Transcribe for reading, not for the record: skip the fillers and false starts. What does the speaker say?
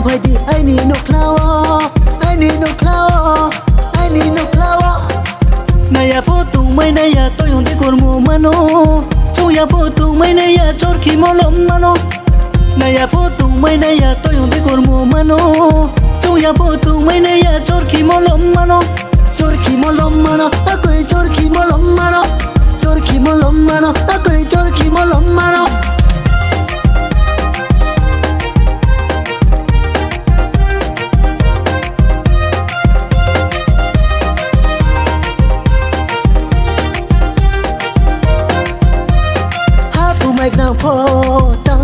phải đi ai ni no cloud ai ni no cloud ai ni no cloud này ya phố tung mấy này ya tôi không thấy còn mùa mano chung ya phố tung mấy này ya chốt khi mò lom mano này ya phố tung mấy này ya tôi không thấy còn mùa mano chung ya phố tung mấy này ya chốt khi mò lom mano chốt khi mò lom mano tôi chốt khi mò lom mano chốt khi mò lom mano tôi chốt khi mò lom mano